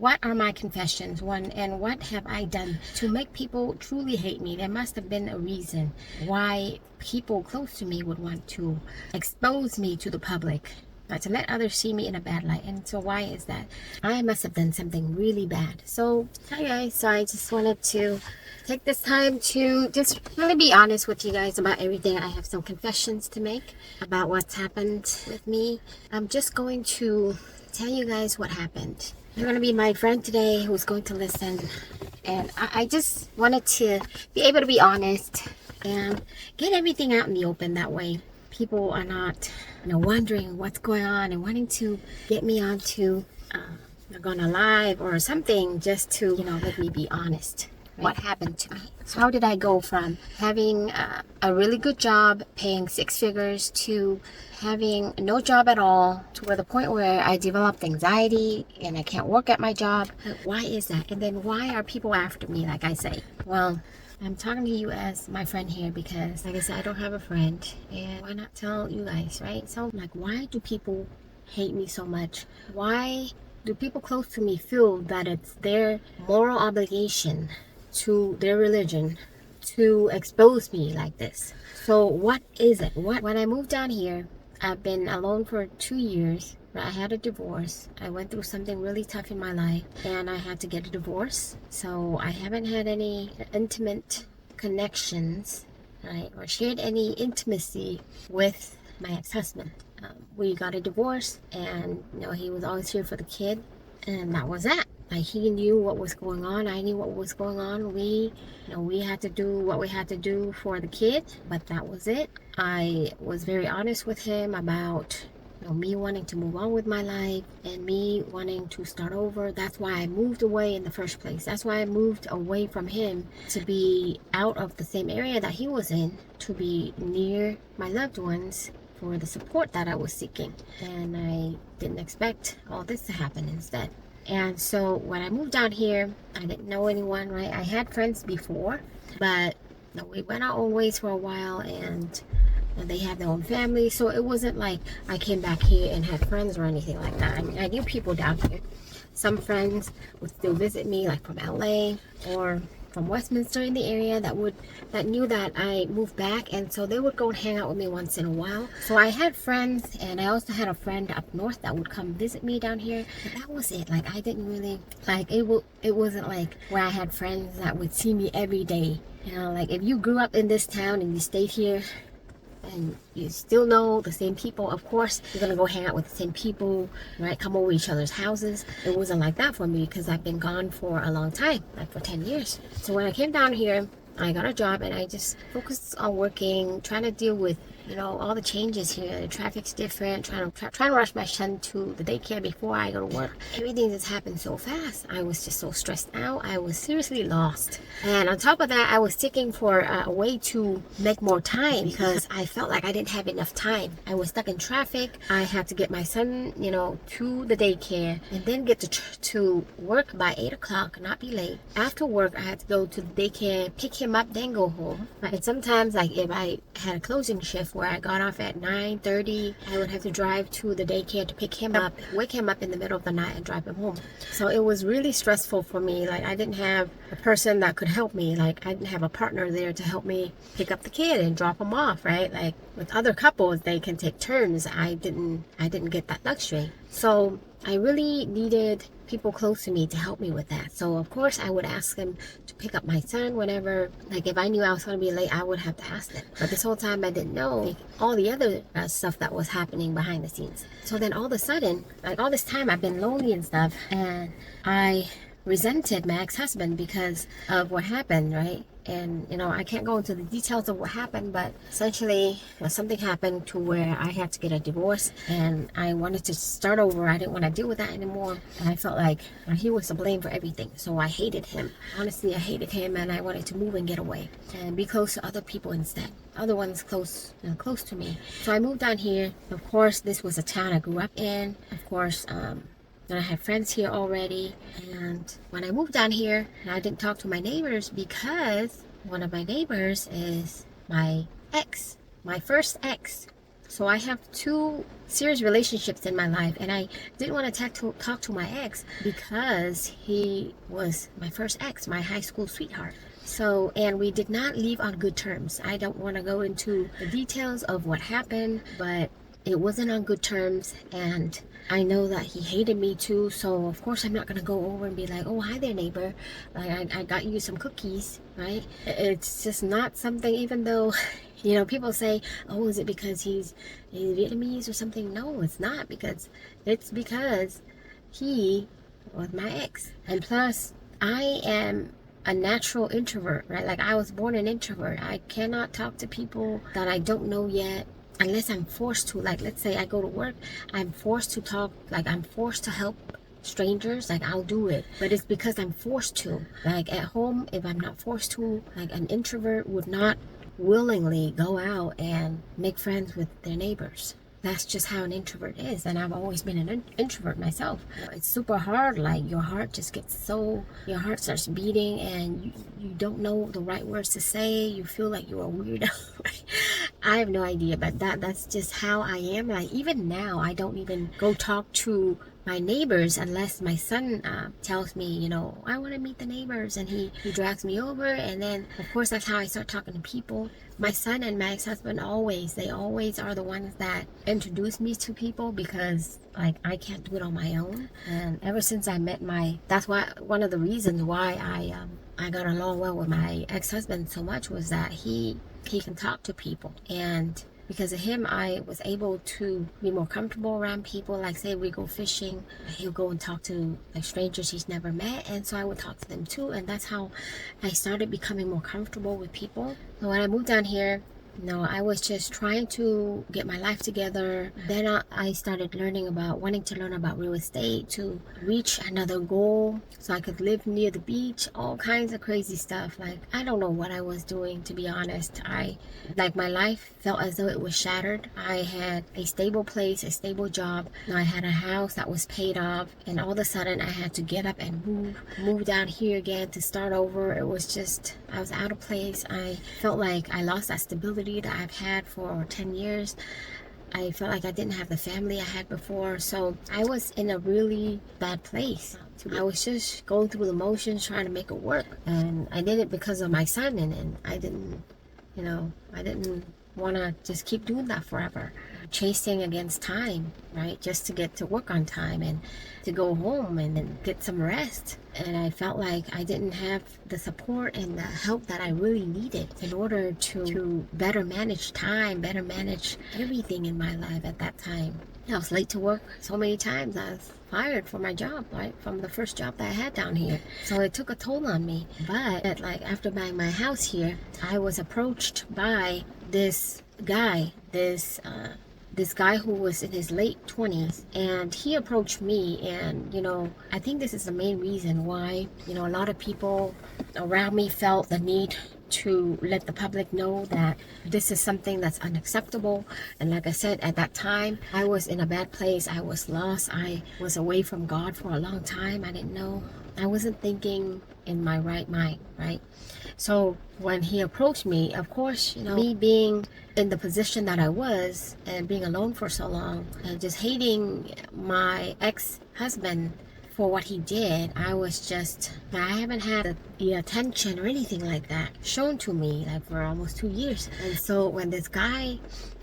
what are my confessions? One, and what have I done to make people truly hate me? There must have been a reason why people close to me would want to expose me to the public, to let others see me in a bad light. And so why is that? I must have done something really bad. So hi guys, so I just wanted to take this time to just really be honest with you guys about everything. I have some confessions to make about what's happened with me. I'm just going to tell you guys what happened. You're going to be my friend today who's going to listen, and I just wanted to be able to be honest and get everything out in the open. That way people are not wondering what's going on and wanting to get me onto going to live or something just to let me be honest. What happened to me? How did I go from having a really good job paying 6 figures to having no job at all, to where the point where I developed anxiety and I can't work at my job? Why is that? And then why are people after me, like I say? Well, I'm talking to you as my friend here because, like I said, I don't have a friend, and why not tell you guys, right? So, like, why do people hate me so much? Why do people close to me feel that it's their moral obligation to their religion to expose me like this? So what is it? When I moved down here, I've been alone for 2 years. I had a divorce. I went through something really tough in my life and I had to get a divorce. So I haven't had any intimate connections, right, or shared any intimacy with my ex-husband. We got a divorce, and he was always here for the kid, and that was that. Like, he knew what was going on. I knew what was going on. We had to do what we had to do for the kid, but that was it. I was very honest with him about me wanting to move on with my life and me wanting to start over. That's why I moved away in the first place. That's why I moved away from him, to be out of the same area that he was in, to be near my loved ones, for the support that I was seeking. And I didn't expect all this to happen instead. And so when I moved down here, I didn't know anyone, right? I had friends before, but we went our own ways for a while, and they have their own family. So it wasn't like I came back here and had friends or anything like that. I mean, I knew people down here. Some friends would still visit me, like from LA or from Westminster in the area, that knew that I moved back, and so they would go and hang out with me once in a while. So I had friends, and I also had a friend up north that would come visit me down here, but that was it. Like, I didn't really it wasn't like where I had friends that would see me every day. Like, if you grew up in this town and you stayed here and you still know the same people, of course you're gonna go hang out with the same people, right? Come over each other's houses. It wasn't like that for me because I've been gone for a long time, like for 10 years. So when I came down here, I got a job and I just focused on working, trying to deal with all the changes here. The traffic's different, trying to rush my son to the daycare before I go to work. Everything just happened so fast. I was just so stressed out. I was seriously lost. And on top of that, I was seeking for a way to make more time because I felt like I didn't have enough time. I was stuck in traffic. I had to get my son, to the daycare and then get to work by 8 o'clock, not be late. After work, I had to go to the daycare, pick him up, then go home. And sometimes, like, if I had a closing shift where I got off at 9:30, I would have to drive to the daycare to pick him up, wake him up in the middle of the night, and drive him home. So it was really stressful for me. Like, I didn't have a person that could help me. Like, I didn't have a partner there to help me pick up the kid and drop him off, right? Like, with other couples, they can take turns. I didn't get that luxury. So I really needed people close to me to help me with that. So of course I would ask them to pick up my son whenever, like, if I knew I was going to be late, I would have to ask them. But this whole time I didn't know all the other stuff that was happening behind the scenes. So then all of a sudden, like, all this time I've been lonely and stuff, and I resented my ex-husband because of what happened, right? And I can't go into the details of what happened, but essentially something happened to where I had to get a divorce, and I wanted to start over. I didn't want to deal with that anymore, and I felt like he was to blame for everything. So I hated him. Honestly, I hated him, and I wanted to move and get away and be close to other people instead, other ones close to me. So I moved down here. Of course, this was a town I grew up in. Of course, and I had friends here already. And when I moved down here, I didn't talk to my neighbors because one of my neighbors is my ex, my first ex. So I have two serious relationships in my life, and I didn't want to talk to my ex because he was my first ex, my high school sweetheart. So, and we did not leave on good terms. I don't want to go into the details of what happened, but it wasn't on good terms, and I know that he hated me too. So of course I'm not gonna go over and be like, oh, hi there, neighbor, like I got you some cookies, right? It's just not something. Even though people say, oh, is it because he's Vietnamese or something? No, it's not, because it's because he was my ex. And plus, I am a natural introvert, right? Like, I was born an introvert. I cannot talk to people that I don't know yet unless I'm forced to. Like, let's say I go to work, I'm forced to talk, like I'm forced to help strangers, like I'll do it, but it's because I'm forced to. Like at home, if I'm not forced to, like an introvert would not willingly go out and make friends with their neighbors. That's just how an introvert is, and I've always been an introvert myself. It's super hard. Like, your heart starts beating, and you don't know the right words to say. You feel like you're a weirdo. I have no idea, but that's just how I am. Like, even now, I don't even go talk to my neighbors unless my son tells me, I want to meet the neighbors, and he drags me over. And then of course that's how I start talking to people. My son and my ex-husband they always are the ones that introduce me to people, because like I can't do it on my own. And ever since I met that's why one of the reasons why I got along well with my ex-husband so much was that he can talk to people, and because of him, I was able to be more comfortable around people. Like, say we go fishing, he'll go and talk to like strangers he's never met, and so I would talk to them too. And that's how I started becoming more comfortable with people. So when I moved down here, I was just trying to get my life together. Then I started wanting to learn about real estate to reach another goal so I could live near the beach, all kinds of crazy stuff. Like, I don't know what I was doing, to be honest. My life felt as though it was shattered. I had a stable place, a stable job. I had a house that was paid off, and all of a sudden I had to get up and move down here again to start over. It was just, I was out of place. I felt like I lost that stability that I've had for 10 years. I felt like I didn't have the family I had before. So I was in a really bad place. I was just going through the motions, trying to make it work. And I did it because of my son, and I didn't want to just keep doing that forever. Chasing against time, right? Just to get to work on time and to go home and then get some rest. And I felt like I didn't have the support and the help that I really needed in order to better manage time, better manage everything in my life at that time. I was late to work so many times. I was fired from my job, right? From the first job that I had down here. So it took a toll on me. But after buying my house here, I was approached by this guy, this guy who was in his late 20s, and he approached me. And I think this is the main reason why a lot of people around me felt the need to let the public know that this is something that's unacceptable. And like I said, at that time I was in a bad place. I was lost. I was away from God for a long time. I didn't know. I wasn't thinking in my right mind, right? So when he approached me, of course, me being in the position that I was and being alone for so long and just hating my ex-husband for what he did, I haven't had the attention or anything like that shown to me for almost 2 years. And so when this guy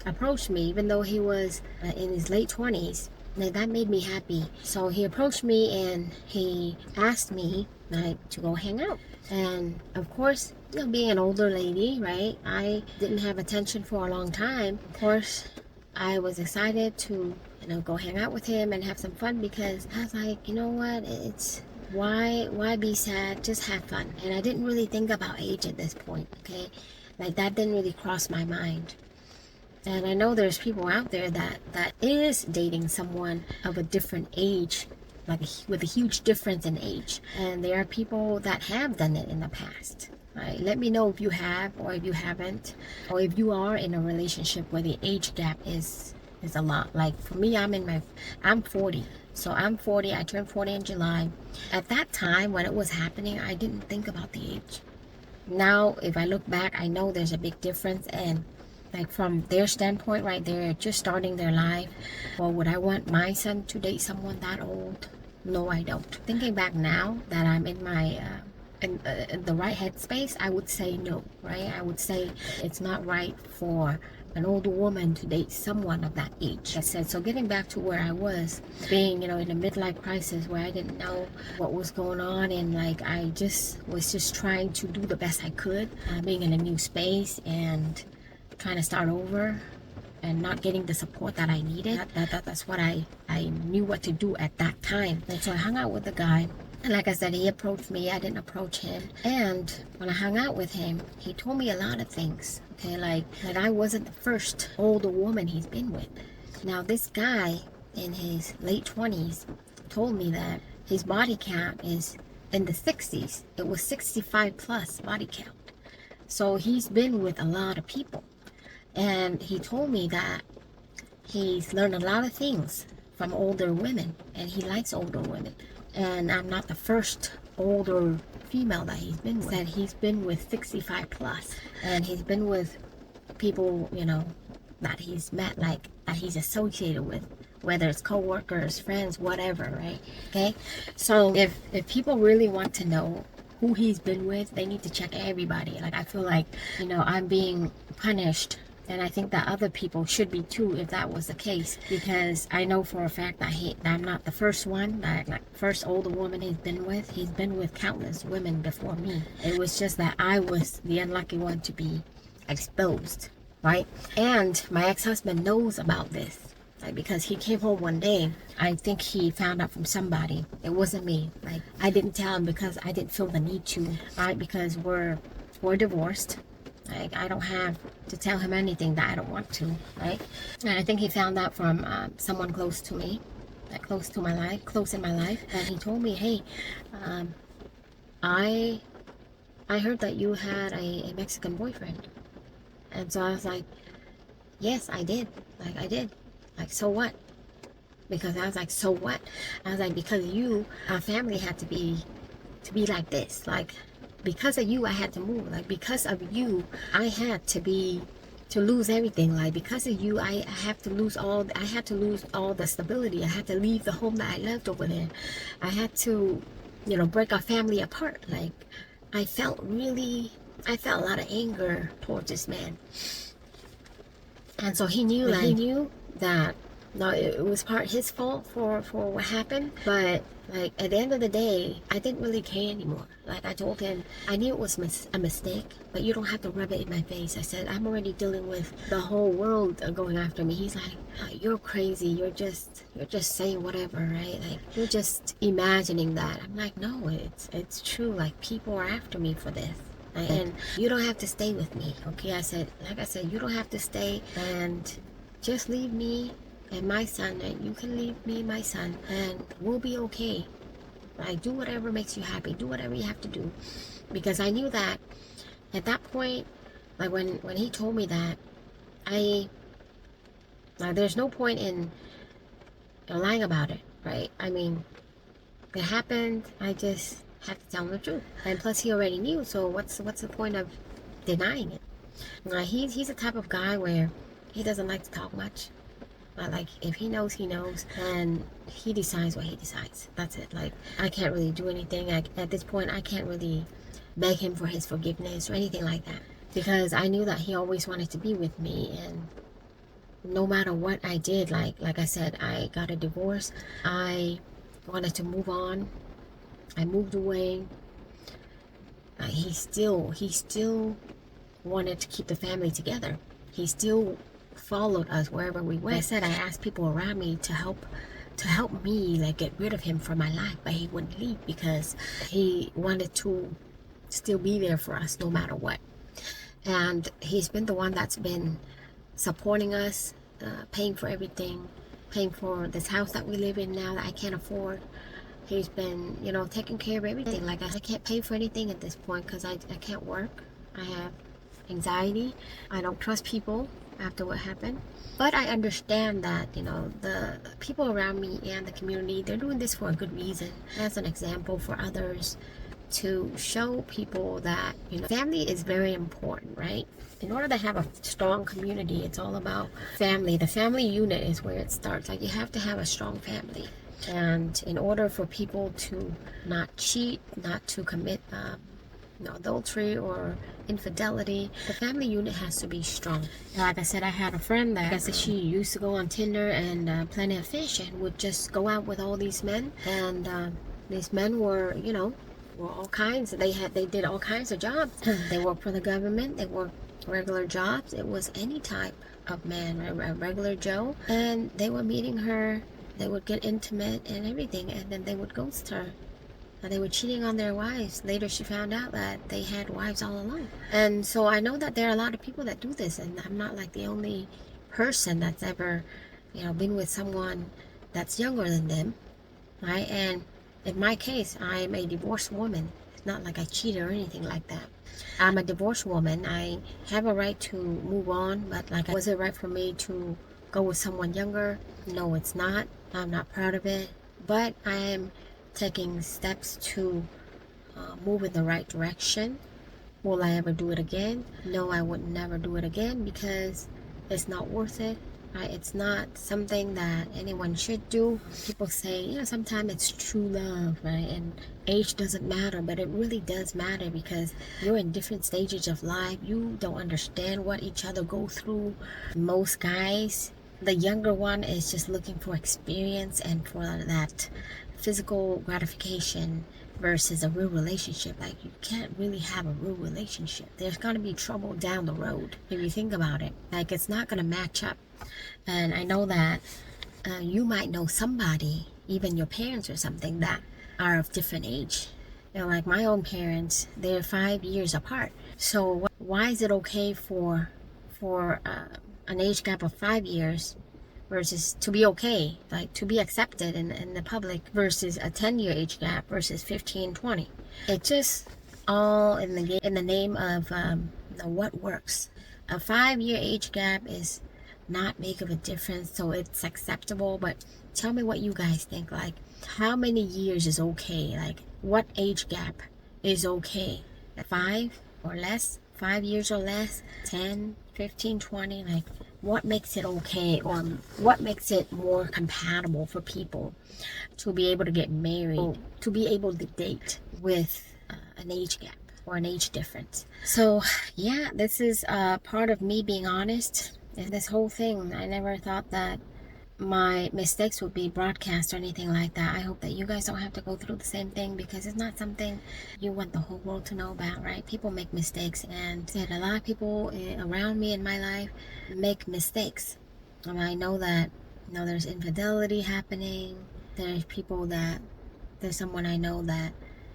approached me, even though he was in his late 20s, that made me happy. So he approached me and he asked me to go hang out. And of course, being an older lady, right, I didn't have attention for a long time. Of course, I was excited to go hang out with him and have some fun, because I was like, you know what, it's why be sad, just have fun. And I didn't really think about age at this point, okay? That didn't really cross my mind. And I know there's people out there that is dating someone of a different age, with a huge difference in age. And there are people that have done it in the past. Right? Let me know if you have, or if you haven't, or if you are in a relationship where the age gap is a lot. Like for me, I'm 40. So I'm 40. I turned 40 in July. At that time when it was happening, I didn't think about the age. Now, if I look back, I know there's a big difference, and Like from their standpoint, right, they're just starting their life. Well, would I want my son to date someone that old? No, I don't. Thinking back now that I'm in my in the right headspace, I would say no, right? I would say it's not right for an older woman to date someone of that age. I said, so getting back to where I was, being, in a midlife crisis where I didn't know what was going on, and like I just was just trying to do the best I could, being in a new space and trying to start over and not getting the support that I needed. That's what I knew what to do at that time. And so I hung out with the guy. And like I said, he approached me. I didn't approach him. And when I hung out with him, he told me a lot of things. Okay, like that I wasn't the first older woman he's been with. Now this guy in his late 20s told me that his body count is in the 60s. It was 65 plus body count. So he's been with a lot of people. And he told me that he's learned a lot of things from older women, and he likes older women. And I'm not the first older female that he's been with. That he's been with 65 plus, and he's been with people, that he's met, like that he's associated with, whether it's co-workers, friends, whatever, right? Okay, so if people really want to know who he's been with, they need to check everybody. Like I feel like, I'm being punished. And I think that other people should be too, if that was the case, because I know for a fact that I'm not the first one, like first older woman he's been with. He's been with countless women before me. It was just that I was the unlucky one to be exposed, right? And my ex-husband knows about this, like, because he came home one day. I think he found out from somebody. It wasn't me. Like I didn't tell him because I didn't feel the need to, right? Because we're divorced. Like I don't have to tell him anything that I don't want to, right? And I think he found out from someone close to me, like close in my life. And he told me, hey, I heard that you had a Mexican boyfriend. And so I was like, yes, I did. Like I did. Like, so what? Because I was like, so what? I was like, because our family had to be like this. Like, because of you, I had to move. Like, because of you, I had to lose everything. Like, because of you, I had to lose all the stability. I had to leave the home that I loved over there. I had to, break our family apart. Like, I felt a lot of anger towards this man. And so he knew that no, it was his fault for what happened. But like at the end of the day, I didn't really care anymore. Like I told him, I knew it was a mistake, but you don't have to rub it in my face. I said, I'm already dealing with the whole world going after me. He's like, oh, you're crazy. You're just saying whatever, right? Like you're just imagining that. I'm like, no, it's true. Like people are after me for this. And you don't have to stay with me, okay? Like I said, you don't have to stay, and just leave me and my son, and you can leave me and my son, and we'll be okay. Like, do whatever makes you happy. Do whatever you have to do. Because I knew that at that point, like when he told me that, there's no point in lying about it, right? I mean, it happened. I just have to tell him the truth. And plus, he already knew, so what's the point of denying it? He's the type of guy where he doesn't like to talk much. Like if he knows, and he decides what he decides. That's it. Like I can't really do anything. At this point, I can't really beg him for his forgiveness or anything like that, because I knew that he always wanted to be with me, and no matter what I did, like I said, I got a divorce. I wanted to move on. I moved away. He still wanted to keep the family together. He still followed us wherever we went. I said I asked people around me to help me, like, get rid of him from my life, but he wouldn't leave because he wanted to still be there for us no matter what. And he's been the one that's been supporting us, paying for everything, paying for this house that we live in now that I can't afford. He's been, taking care of everything. Like, I can't pay for anything at this point because I can't work. I have anxiety. I don't trust people after what happened. But I understand that, the people around me and the community, they're doing this for a good reason. As an example for others to show people that, family is very important, right? In order to have a strong community, it's all about family. The family unit is where it starts. Like, you have to have a strong family. And in order for people to not cheat, not to commit adultery or infidelity, the family unit has to be strong. Like I said, I had a friend that, she used to go on Tinder and Plenty of Fish, and would just go out with all these men. And these men were, were all kinds. They did all kinds of jobs. They worked for the government. They worked regular jobs. It was any type of man, a regular Joe. And they were meeting her. They would get intimate and everything, and then they would ghost her. And they were cheating on their wives. Later, she found out that they had wives all along. And so I know that there are a lot of people that do this, and I'm not like the only person that's ever, been with someone that's younger than them, right? And in my case, I'm a divorced woman. It's not like I cheated or anything like that. I'm a divorced woman. I have a right to move on, but was it right for me to go with someone younger? No, it's not. I'm not proud of it, but I am taking steps to move in the right direction. Will I ever do it again? No, I would never do it again, because it's not worth it. Right? It's not something that anyone should do. People say, sometimes it's true love, right? And age doesn't matter, but it really does matter, because you're in different stages of life. You don't understand what each other go through. Most guys, the younger one is just looking for experience and for that physical gratification versus a real relationship. Like, you can't really have a real relationship. There's going to be trouble down the road if you think about it. Like, it's not going to match up. And I know that you might know somebody, even your parents or something, that are of different age. Like my own parents, they're 5 years apart. So why is it okay for an age gap of 5 years versus to be okay, like to be accepted in the public, versus a 10-year age gap versus 15, 20? It's just all in the name of what works. A 5-year age gap is not big of a difference, so it's acceptable. But tell me what you guys think. Like, how many years is okay? Like, what age gap is okay? 5 or less? 5 years or less? 10, 15, 20? Like, what makes it okay, or what makes it more compatible for people to be able to get married, to be able to date with an age gap or an age difference? So yeah, this is part of me being honest. And this whole thing, I never thought that my mistakes would be broadcast or anything like that. I hope that you guys don't have to go through the same thing, because it's not something you want the whole world to know about, right? People make mistakes, and a lot of people around me in my life make mistakes. And I know that there's infidelity happening. There's someone I know that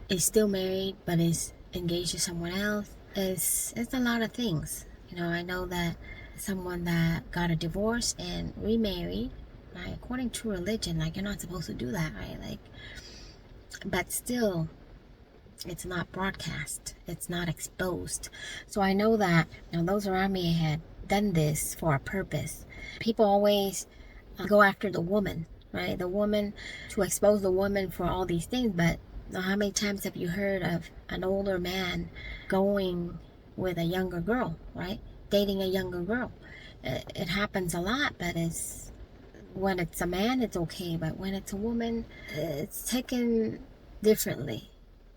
is still married but is engaged to someone else. It's a lot of things. I know that someone that got a divorce and remarried, right? According to religion, like, you're not supposed to do that, right? Like, but still, it's not broadcast. It's not exposed. So I know that those around me had done this for a purpose. People always go after the woman, right? The woman, to expose the woman for all these things. But how many times have you heard of an older man going with a younger girl, right? Dating a younger girl? It happens a lot, but when it's a man, it's okay. But when it's a woman, it's taken differently.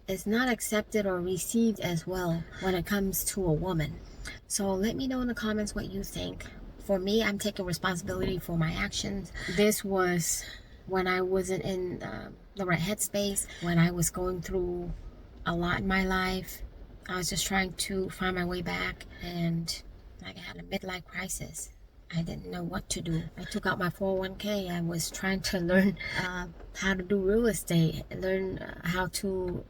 It's not accepted or received as well when it comes to a woman. So let me know in the comments what you think. For me, I'm taking responsibility for my actions. This was when I wasn't in the right headspace, when I was going through a lot in my life. I was just trying to find my way back, and I had a midlife crisis. I didn't know what to do. I took out my 401k. I was trying to learn how to do real estate, learn how to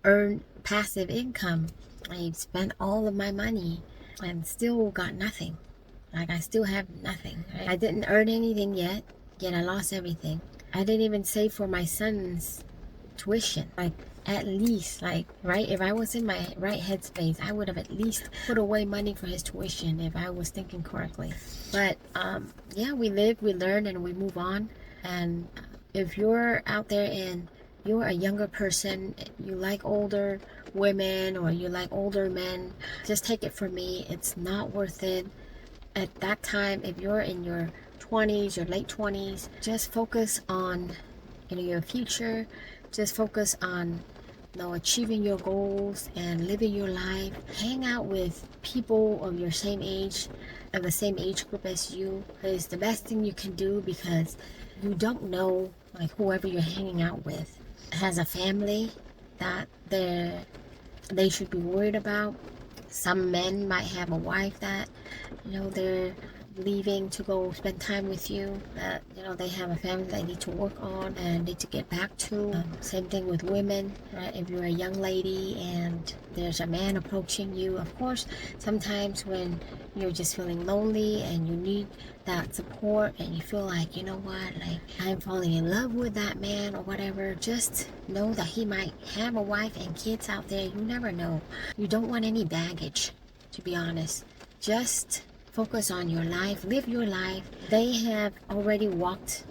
earn passive income. I spent all of my money and still got nothing. Like, I still have nothing. I didn't earn anything yet I lost everything. I didn't even save for my son's tuition. Like, at least, right, if I was in my right headspace, I would have at least put away money for his tuition if I was thinking correctly. But yeah, we live, we learn, and we move on. And if you're out there and you're a younger person, you like older women or you like older men, just take it from me, it's not worth it. At that time, if you're in your 20s, your late 20s, just focus on your future. Just focus on achieving your goals and living your life. Hang out with people of your same age, of the same age group as you, is the best thing you can do, because you don't know, like, whoever you're hanging out with has a family that they should be worried about. Some men might have a wife that they're leaving to go spend time with you, that they have a family they need to work on and need to get back to. Same thing with women, right? If you're a young lady and there's a man approaching you, of course, sometimes when you're just feeling lonely and you need that support and you feel like, you know what, like, I'm falling in love with that man or whatever, just know that he might have a wife and kids out there. You never know. You don't want any baggage, to be honest. Just focus on your life, live your life. They have already walked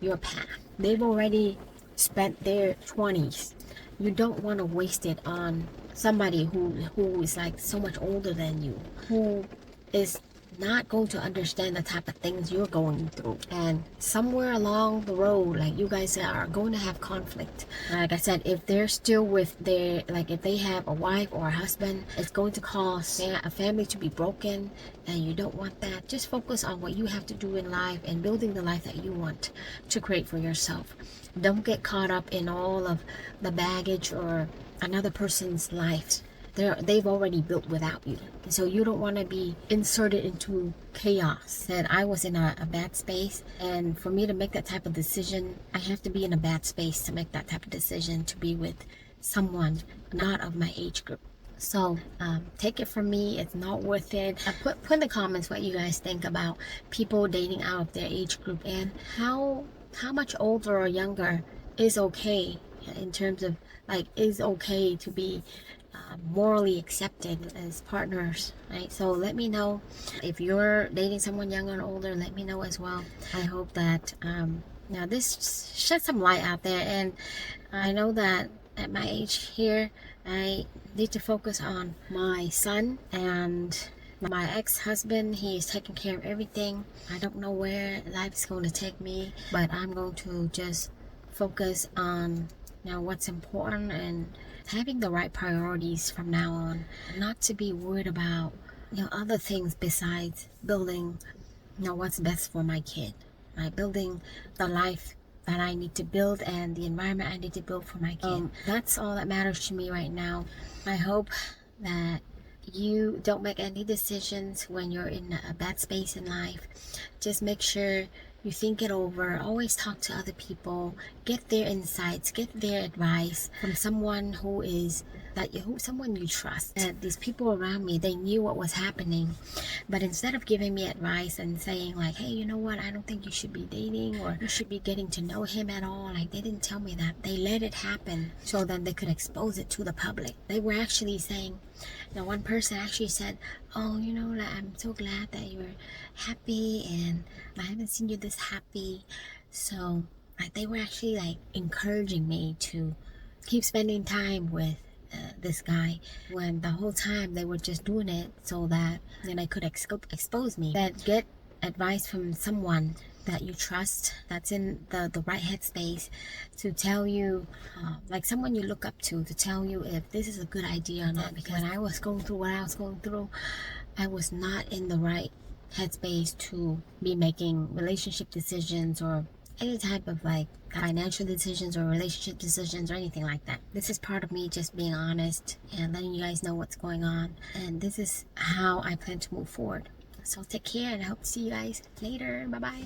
your path. They've already spent their 20s. You don't want to waste it on somebody who is like so much older than you, who is not going to understand the type of things you're going through. And somewhere along the road, like, you guys are going to have conflict. Like I said, if they're still with their, like, if they have a wife or a husband, it's going to cause a family to be broken, and you don't want that. Just focus on what you have to do in life and building the life that you want to create for yourself. Don't get caught up in all of the baggage or another person's life they've already built without you. So you don't want to be inserted into chaos. And I was in a bad space, and for me to make that type of decision, I have to be in a bad space to make that type of decision, to be with someone not of my age group. So take it from me, it's not worth it. Put in the comments what you guys think about people dating out of their age group, and how much older or younger is okay, in terms of, like, is okay to be morally accepted as partners, right? So let me know if you're dating someone younger or older. Let me know as well. I hope that now this shed some light out there, and I know that at my age here, I need to focus on my son and my ex-husband. He is taking care of everything. I don't know where life is going to take me, but I'm going to just focus on what's important and having the right priorities from now on, not to be worried about other things besides building what's best for my kid, right? Building the life that I need to build and the environment I need to build for my kid. That's all that matters to me right now. I hope that you don't make any decisions when you're in a bad space in life. Just make sure you think it over. Always talk to other people, get their insights, get their advice from someone someone you trust. And these people around me, they knew what was happening, but instead of giving me advice and saying, like, hey, you know what, I don't think you should be dating or you should be getting to know him at all, like, they didn't tell me that. They let it happen so then they could expose it to the public. They were actually saying, one person actually said, oh, like, I'm so glad that you're happy, and I haven't seen you this happy. So, like, they were actually, like, encouraging me to keep spending time with this guy, when the whole time they were just doing it so that they could expose me. That get advice from someone that you trust, that's in the right headspace, to tell you, like someone you look up to tell you if this is a good idea or not. Because when I was going through what I was going through, I was not in the right headspace to be making relationship decisions or any type of like financial decisions or relationship decisions or anything like that. This is part of me just being honest and letting you guys know what's going on, and this is how I plan to move forward. So take care, and I hope to see you guys later. Bye bye.